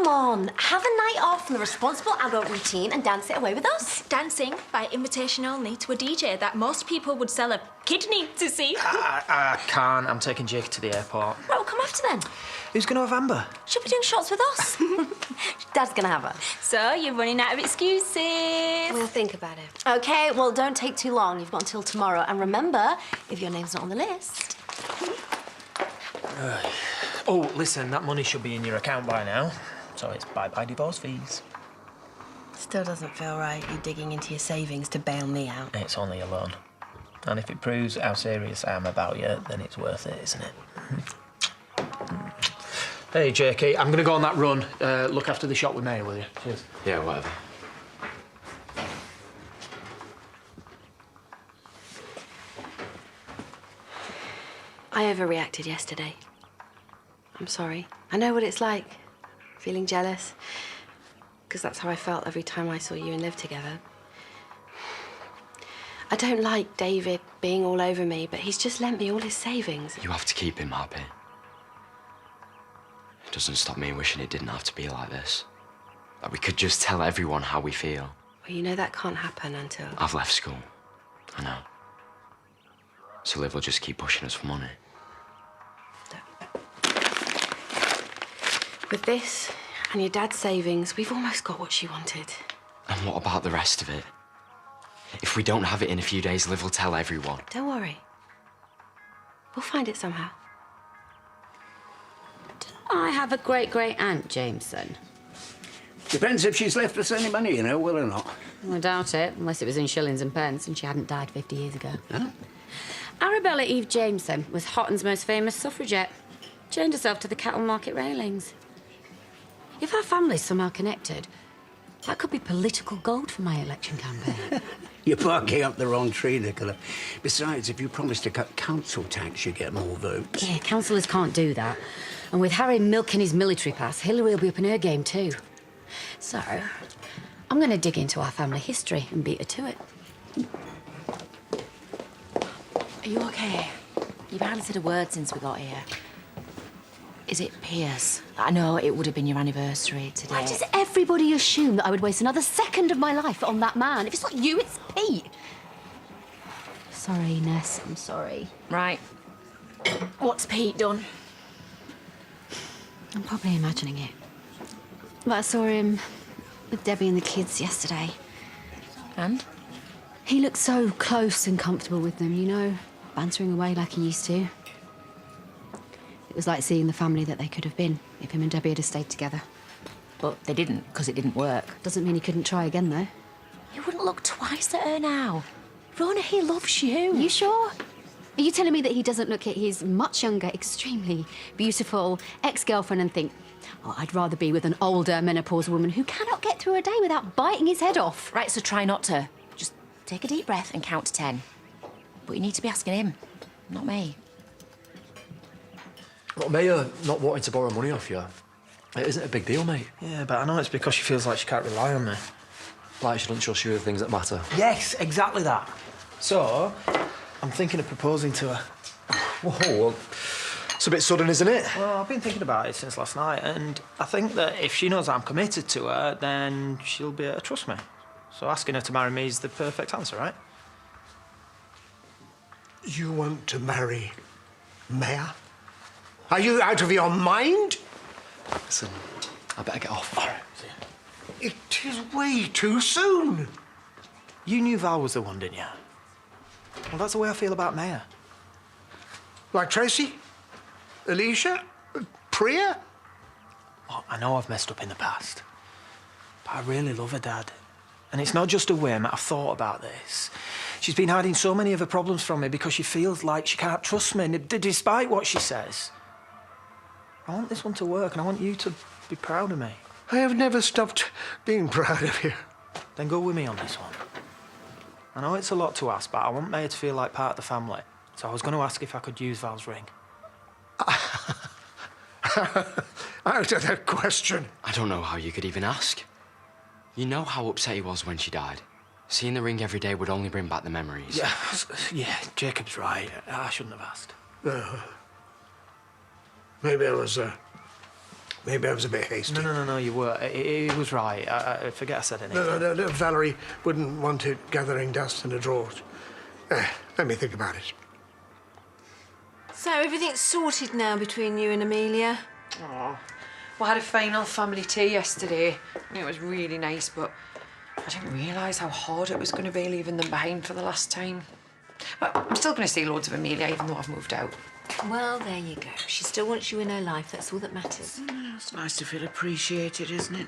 Come on, have a night off from the responsible adult routine and dance it away with us. Dancing by invitation only to a DJ that most people would sell a kidney to see. I can't. I'm taking Jake to the airport. Right, we'll come after then. Who's going to have Amber? She'll be doing shots with us. Dad's gonna have her. So you're running out of excuses. We'll think about it. Okay, well, don't take too long. You've got until tomorrow. And remember, if your name's not on the list... Oh, listen, that money should be in your account by now. So it's bye-bye divorce fees. Still doesn't feel right, you digging into your savings to bail me out. It's only a loan. And if it proves how serious I am about you, then it's worth it, isn't it? Hey, Jakey, I'm going to go on that run. Look after the shop with Maya, will you? Cheers. Yeah, whatever. I overreacted yesterday. I'm sorry. I know what it's like, feeling jealous, because that's how I felt every time I saw you and Liv together. I don't like David being all over me, but he's just lent me all his savings. You have to keep him happy. It doesn't stop me wishing it didn't have to be like this. That we could just tell everyone how we feel. Well, you know that can't happen until... I've left school. I know. So Liv will just keep pushing us for money. With this and your dad's savings, we've almost got what she wanted. And what about the rest of it? If we don't have it in a few days, Liv will tell everyone. Don't worry. We'll find it somehow. I have a great-great-aunt, Jameson. Depends if she's left us any money, you know, will or not. I doubt it, unless it was in shillings and pence and she hadn't died 50 years ago. Huh? Arabella Eve Jameson was Hotton's most famous suffragette. Chained herself to the cattle market railings. If our family's somehow connected, that could be political gold for my election campaign. You're barking up the wrong tree, Nicola. Besides, if you promise to cut council tax, you get more votes. Yeah, councillors can't do that. And with Harry milking his military pass, Hillary will be up in her game too. So, I'm going to dig into our family history and beat her to it. Are you okay? You've hardly said a word since we got here. Is it Pierce? I know it would have been your anniversary today. Why does everybody assume that I would waste another second of my life on that man? If it's not you, it's Pete. Sorry, Ness, I'm sorry. Right. What's Pete done? I'm probably imagining it. But I saw him with Debbie and the kids yesterday. And? He looked so close and comfortable with them, you know, bantering away like he used to. It was like seeing the family that they could have been if him and Debbie had stayed together. But they didn't, because it didn't work. Doesn't mean he couldn't try again, though. You wouldn't look twice at her now. Rona, he loves you. You sure? Are you telling me that he doesn't look at his much younger, extremely beautiful ex-girlfriend and think, oh, I'd rather be with an older menopausal woman who cannot get through a day without biting his head off? Right, so try not to. Just take a deep breath and count to 10. But you need to be asking him, not me. Well, Maya not wanting to borrow money off you, it isn't a big deal, mate. Yeah, but I know it's because she feels like she can't rely on me. Like she doesn't trust you with things that matter. Yes, exactly that. So, I'm thinking of proposing to her. Whoa, well, it's a bit sudden, isn't it? Well, I've been thinking about it since last night, and I think that if she knows I'm committed to her, then she'll be able to trust me. So asking her to marry me is the perfect answer, right? You want to marry Maya? Are you out of your mind? Listen, I better get off. All right, see ya. It is way too soon. You knew Val was the one, didn't you? Well, that's the way I feel about Maya. Like Tracy? Alicia? Priya? Well, I know I've messed up in the past, but I really love her, Dad. And it's not just a whim, I've thought about this. She's been hiding so many of her problems from me because she feels like she can't trust me, despite what she says. I want this one to work, and I want you to be proud of me. I have never stopped being proud of you. Then go with me on this one. I know it's a lot to ask, but I want Maya to feel like part of the family. So I was going to ask if I could use Val's ring. Out of that question. I don't know how you could even ask. You know how upset he was when she died. Seeing the ring every day would only bring back the memories. Yeah, Jacob's right. I shouldn't have asked. Maybe I was Maybe I was a bit hasty. No, you were. It was right. I forget I said anything. No, Valerie wouldn't want it gathering dust in a drawer. Let me think about it. So everything's sorted now between you and Amelia? Oh, we had a final family tea yesterday. It was really nice, but I didn't realise how hard it was going to be leaving them behind for the last time. But I'm still going to see loads of Amelia, even though I've moved out. Well, there you go. She still wants you in her life. That's all that matters. It's nice to feel appreciated, isn't it?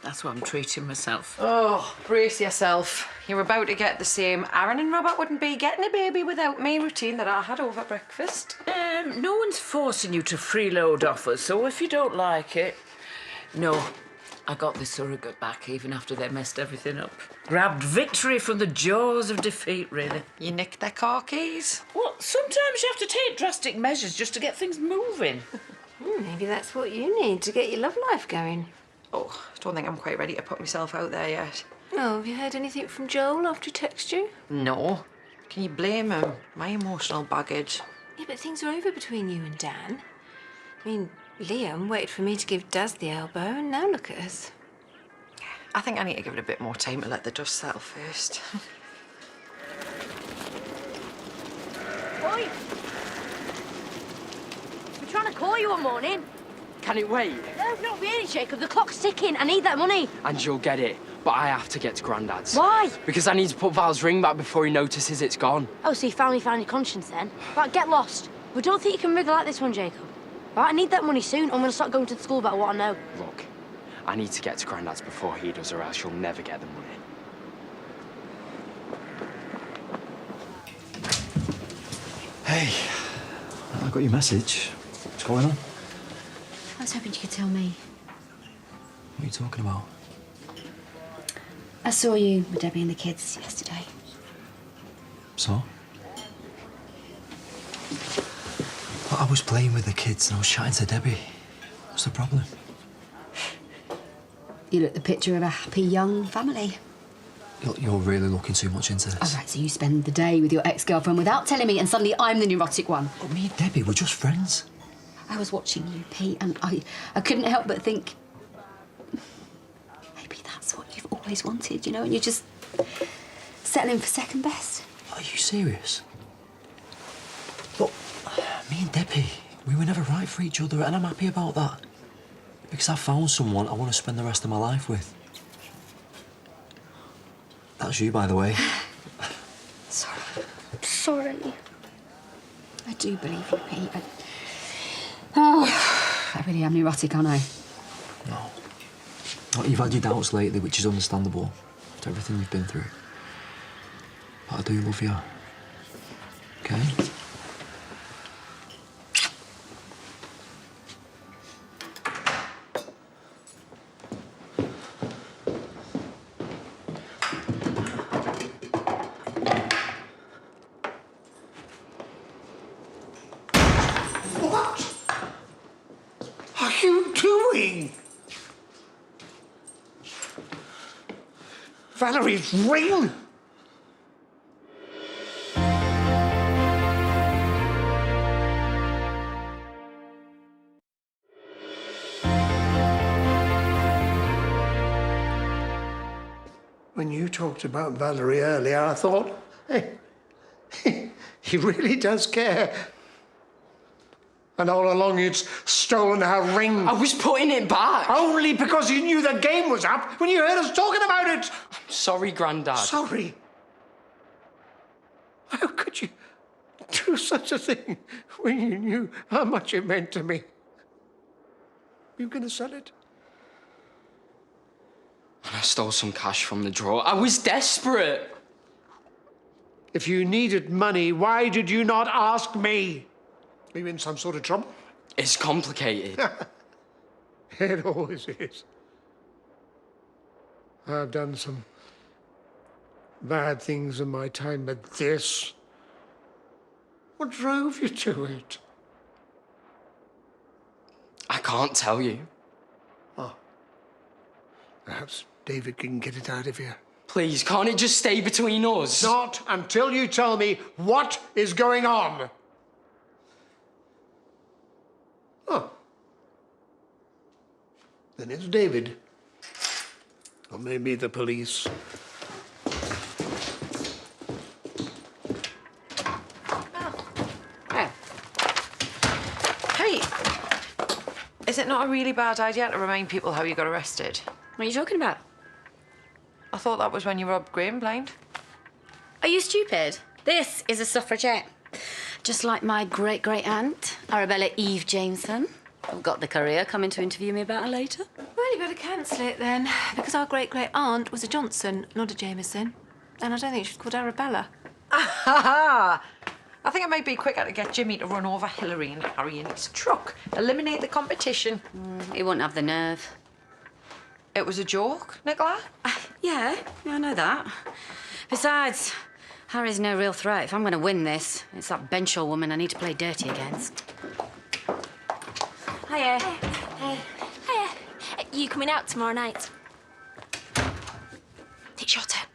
That's what I'm treating myself. Oh, brace yourself. You're about to get the same Aaron and Robert wouldn't be getting a baby without me routine that I had over breakfast. No one's forcing you to freeload offers, so if you don't like it... No, I got the surrogate back even after they messed everything up. Grabbed victory from the jaws of defeat, really. You nicked their car keys? Well, sometimes you have to take drastic measures just to get things moving. Maybe that's what you need to get your love life going. Oh, I don't think I'm quite ready to put myself out there yet. Oh, have you heard anything from Joel after he texted you? No. Can you blame him? My emotional baggage. Yeah, but things are over between you and Dan. I mean, Liam waited for me to give Daz the elbow, and now look at us. I think I need to give it a bit more time to let the dust settle first. Oi! We're trying to call you one morning. Can it wait? No, not really, Jacob. The clock's ticking. I need that money. And you'll get it, but I have to get to Grandad's. Why? Because I need to put Val's ring back before he notices it's gone. Oh, so you finally found your conscience then? Right, get lost. We don't think you can wriggle like this one, Jacob. Right, I need that money soon. I'm going to start going to the school about what I know. Look, I need to get to Grandad's before he does, or else you'll never get the money. Hey, I got your message. What's going on? I was hoping you could tell me. What are you talking about? I saw you with Debbie and the kids yesterday. So? I was playing with the kids and I was chatting to Debbie. What's the problem? You look the picture of a happy young family. You're really looking too much into this. All right, so you spend the day with your ex-girlfriend without telling me, and suddenly I'm the neurotic one. But me and Debbie, we're just friends. I was watching you, Pete, and I couldn't help but think, maybe that's what you've always wanted, you know, and you're just settling for second best. Are you serious? Look, me and Debbie, we were never right for each other, and I'm happy about that. Because I found someone I want to spend the rest of my life with. That's you, by the way. Sorry. I do believe you, Pete. I really am neurotic, aren't I? No. Well, you've had your doubts lately, which is understandable after everything you've been through. But I do love you. Okay? What are you doing? Valerie's ring? When you talked about Valerie earlier, I thought, hey, he really does care. And all along you'd stolen her ring. I was putting it back. Only because you knew the game was up when you heard us talking about it. I'm sorry, Grandad. Sorry? How could you do such a thing when you knew how much it meant to me? You gonna sell it? And I stole some cash from the drawer. I was desperate. If you needed money, why did you not ask me? Are you in some sort of trouble? It's complicated. It always is. I've done some bad things in my time, but this... What drove you to it? I can't tell you. Oh. Perhaps David can get it out of you. Please, can't it just stay between us? Not until you tell me what is going on. Oh. then it's David. Or maybe the police. Hey, is it not a really bad idea to remind people how you got arrested? What are you talking about? I thought that was when you robbed Graham blind. Are you stupid? This is a suffragette. Just like my great-great-aunt, Arabella Eve Jameson. I've got the Courier coming to interview me about her later. Well, you better cancel it then, because our great-great-aunt was a Johnson, not a Jameson. And I don't think she's called Arabella. I think it might be quicker to get Jimmy to run over Hillary and Harry in his truck. Eliminate the competition. He wouldn't have the nerve. It was a joke, Nicola? Yeah, I know that. Besides, Harry's no real threat. If I'm going to win this, it's that Benshaw woman I need to play dirty against. Hiya. Hey. Hiya. You coming out tomorrow night? It's your turn.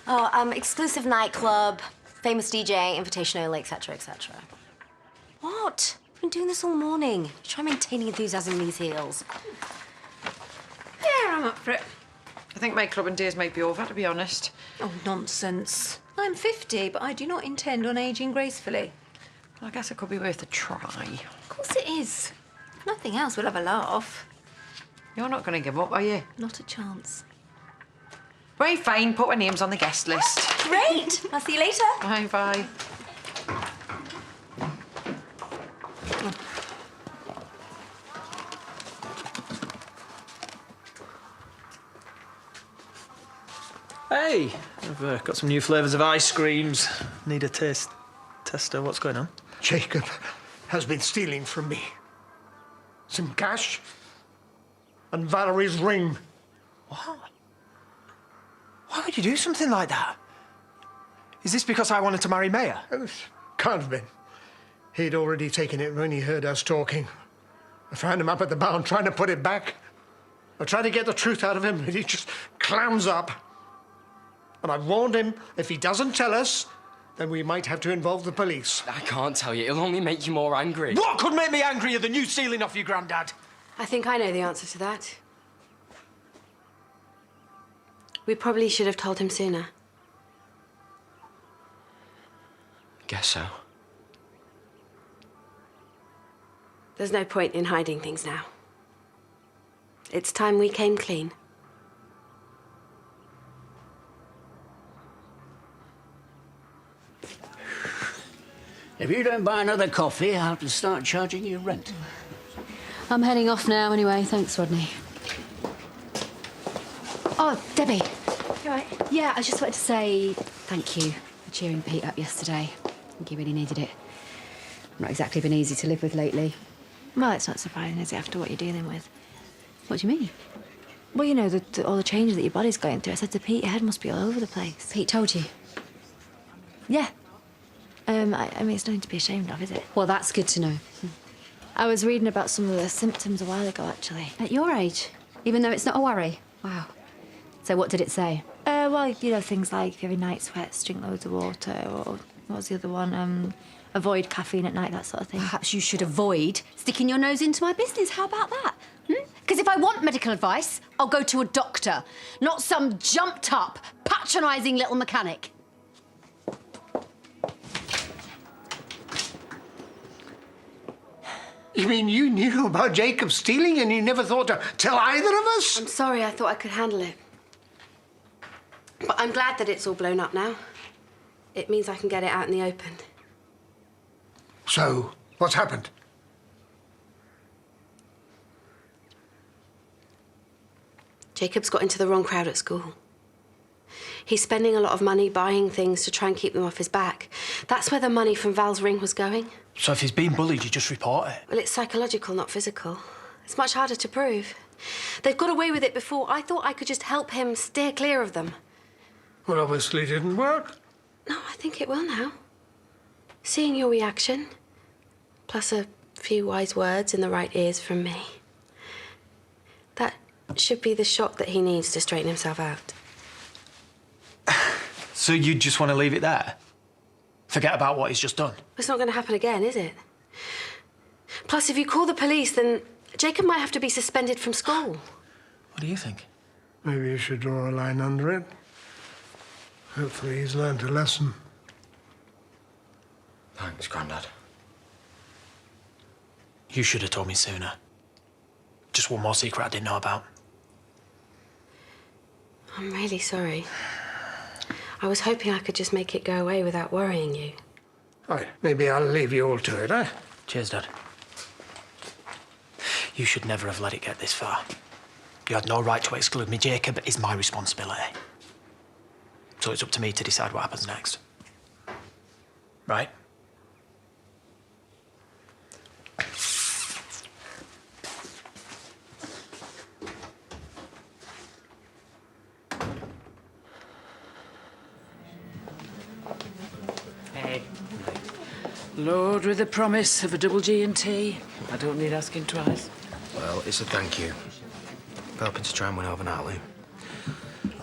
Oh, exclusive nightclub, famous DJ, invitation only, etc., etc. What? I've been doing this all morning. Try maintaining enthusiasm in these heels. Yeah, I'm up for it. I think my clubbing days might be over, to be honest. Oh, nonsense. I'm 50, but I do not intend on ageing gracefully. Well, I guess it could be worth a try. Of course it is. If nothing else, we'll have a laugh. You're not going to give up, are you? Not a chance. Right, fine. Put our names on the guest list. Great! I'll see you later. Bye-bye. Hey, I've got some new flavours of ice creams. Need a taste tester. What's going on? Jacob has been stealing from me. Some cash and Valerie's ring. What? Why would you do something like that? Is this because I wanted to marry Maya? Can't have been. He'd already taken it when he heard us talking. I found him up at the barn trying to put it back. I tried to get the truth out of him, and he just clams up. And I warned him, if he doesn't tell us, then we might have to involve the police. I can't tell you. It'll only make you more angry. What could make me angrier than you stealing off your granddad? I think I know the answer to that. We probably should have told him sooner. Guess so. There's no point in hiding things now. It's time we came clean. If you don't buy another coffee, I'll have to start charging you rent. I'm heading off now anyway. Thanks, Rodney. Oh, Debbie. You all right? Yeah, I just wanted to say thank you for cheering Pete up yesterday. I think he really needed it. Not exactly been easy to live with lately. Well, it's not surprising, is it, after what you're dealing with? What do you mean? Well, you know, all the changes that your body's going through. I said to Pete, your head must be all over the place. Pete told you? Yeah. I mean, it's nothing to be ashamed of, is it? Well, that's good to know. I was reading about some of the symptoms a while ago, actually. At your age? Even though it's not a worry? Wow. So what did it say? Well, you know, things like having night sweats, drink loads of water, or what was the other one? Avoid caffeine at night, that sort of thing. Perhaps you should avoid sticking your nose into my business. How about that? Because if I want medical advice, I'll go to a doctor, not some jumped-up, patronising little mechanic. You mean you knew about Jacob stealing and you never thought to tell either of us? I'm sorry, I thought I could handle it. But I'm glad that it's all blown up now. It means I can get it out in the open. So, what's happened? Jacob's got into the wrong crowd at school. He's spending a lot of money buying things to try and keep them off his back. That's where the money from Val's ring was going. So if he's being bullied, you just report it? Well, it's psychological, not physical. It's much harder to prove. They've got away with it before. I thought I could just help him steer clear of them. Well, obviously it didn't work. No, I think it will now. Seeing your reaction, plus a few wise words in the right ears from me, that should be the shock that he needs to straighten himself out. So you just want to leave it there? Forget about what he's just done? It's not going to happen again, is it? Plus, if you call the police, then Jacob might have to be suspended from school. What do you think? Maybe you should draw a line under it. Hopefully he's learned a lesson. Thanks, Grandad. You should have told me sooner. Just one more secret I didn't know about. I'm really sorry. I was hoping I could just make it go away without worrying you. Right, maybe I'll leave you all to it, eh? Cheers, Dad. You should never have let it get this far. You had no right to exclude me. Jacob is my responsibility. So it's up to me to decide what happens next. Right? Hey. Lord with the promise of a double G&T. I don't need asking twice. Well, it's a thank you. Hoping to try and win over Natalie.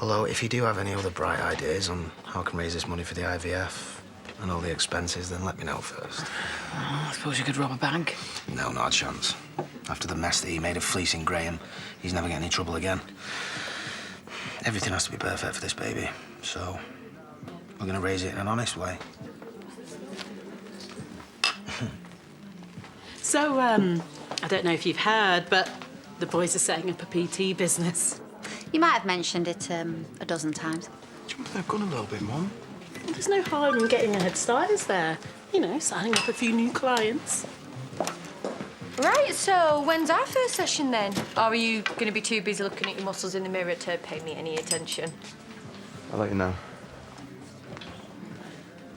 Although, if you do have any other bright ideas on how I can raise this money for the IVF and all the expenses, then let me know first. Oh, I suppose you could rob a bank. No, not a chance. After the mess that he made of fleecing Graham, he's never getting in trouble again. Everything has to be perfect for this baby, so we're gonna raise it in an honest way. So, I don't know if you've heard, but the boys are setting up a PT business. You might have mentioned it a dozen times. Jump the gun a little bit, Mum. There's no harm in getting a head start, is there? You know, signing up a few new clients. Right, so when's our first session then? Or are you going to be too busy looking at your muscles in the mirror to pay me any attention? I'll let you know.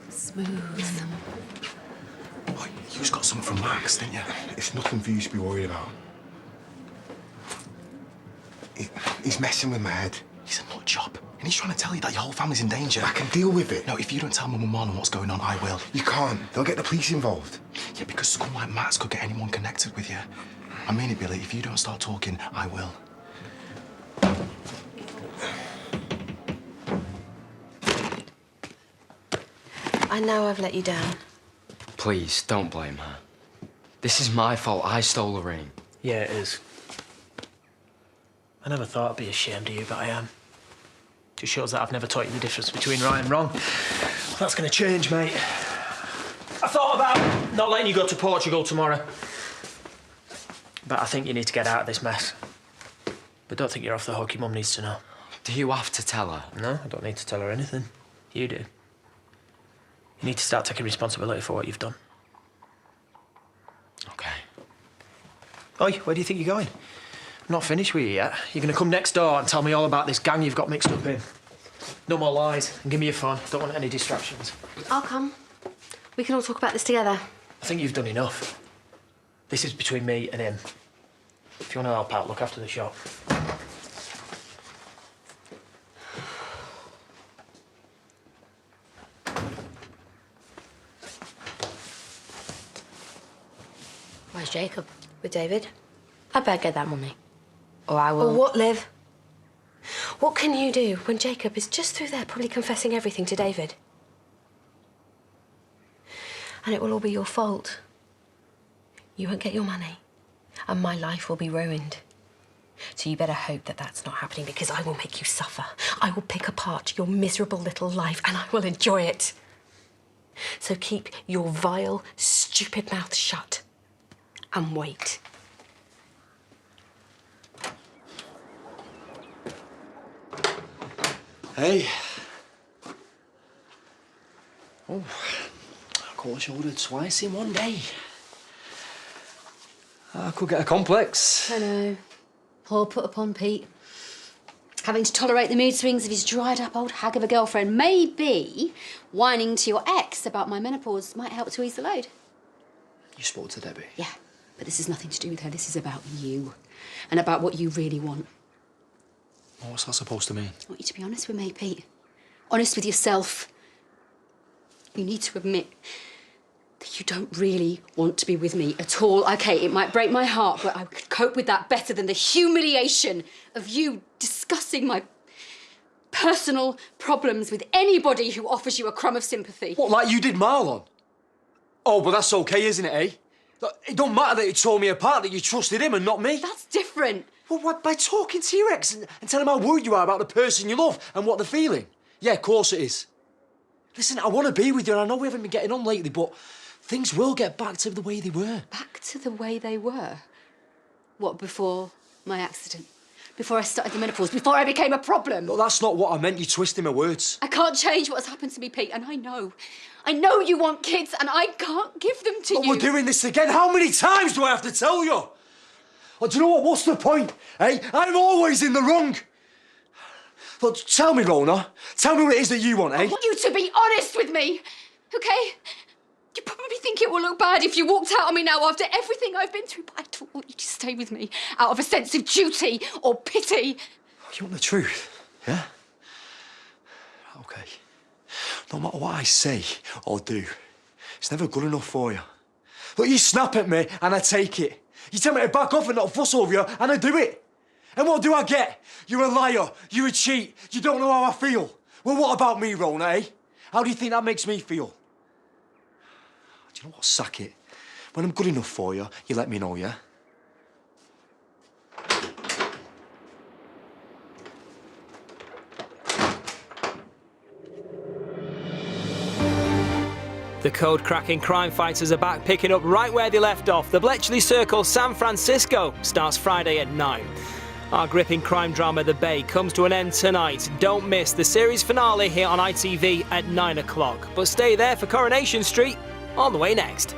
Smooth. Oh, you just got something from Max, didn't you? It's nothing for you to be worried about. He's messing with my head. He's a nut job. And he's trying to tell you that your whole family's in danger. I can deal with it. No, if you don't tell Mum and Marlon what's going on, I will. You can't. They'll get the police involved. Yeah, because someone like Max could get anyone connected with you. I mean it, Billy. If you don't start talking, I will. I know I've let you down. Please, don't blame her. This is my fault. I stole the ring. Yeah, it is. I never thought I'd be ashamed of you, but I am. Just shows that I've never taught you the difference between right and wrong. That's gonna change, mate. I thought about not letting you go to Portugal tomorrow. But I think you need to get out of this mess. But don't think you're off the hook. Your mum needs to know. Do you have to tell her? No, I don't need to tell her anything. You do. You need to start taking responsibility for what you've done. Okay. Oi, where do you think you're going? I'm not finished with you yet. You're going to come next door and tell me all about this gang you've got mixed up in. No more lies. And give me your phone. Don't want any distractions. I'll come. We can all talk about this together. I think you've done enough. This is between me and him. If you want to help out, look after the shop. Where's Jacob? With David. I better get that money. Or I will... Or what, Liv? What can you do when Jacob is just through there probably confessing everything to David? And it will all be your fault. You won't get your money, and my life will be ruined. So you better hope that that's not happening, because I will make you suffer. I will pick apart your miserable little life, and I will enjoy it. So keep your vile, stupid mouth shut and wait. Hey. Oh, I caught shoulder twice in one day. I could get a complex. I know. Poor put upon Pete. Having to tolerate the mood swings of his dried-up old hag of a girlfriend. Maybe whining to your ex about my menopause might help to ease the load. You spoke to Debbie? Yeah, but this has nothing to do with her. This is about you and about what you really want. Well, what's that supposed to mean? I want you to be honest with me, Pete. Honest with yourself. You need to admit that you don't really want to be with me at all. OK, it might break my heart, but I could cope with that better than the humiliation of you discussing my personal problems with anybody who offers you a crumb of sympathy. What, like you did Marlon? Oh, but that's OK, isn't it, eh? It don't matter that he tore me apart, that you trusted him and not me. That's different. Well, what, by talking to your ex and telling them how worried you are about the person you love and what they're feeling? Yeah, of course it is. Listen, I want to be with you, and I know we haven't been getting on lately, but things will get back to the way they were. Back to the way they were? What, before my accident? Before I started the menopause? Before I became a problem? Look, that's not what I meant. You're twisting my words. I can't change what's happened to me, Pete, and I know. I know you want kids, and I can't give them to Look, you. we're doing this again. How many times do I have to tell you? Oh, do you know what? What's the point, eh? I'm always in the wrong. Look, tell me, Rona. Tell me what it is that you want, eh? I want you to be honest with me, okay? You probably think it will look bad if you walked out on me now after everything I've been through, but I don't want you to stay with me out of a sense of duty or pity. You want the truth, yeah? Okay. No matter what I say or do, it's never good enough for you. Look, you snap at me and I take it. You tell me to back off and not fuss over you, and I do it. And what do I get? You're a liar. You're a cheat. You don't know how I feel. Well, what about me, Rona, eh? How do you think that makes me feel? Do you know what? Sack it. When I'm good enough for you, you let me know, yeah? The code-cracking crime fighters are back, picking up right where they left off. The Bletchley Circle San Francisco starts Friday at 9. Our gripping crime drama The Bay comes to an end tonight. Don't miss the series finale here on ITV at 9 o'clock. But stay there for Coronation Street on the way next.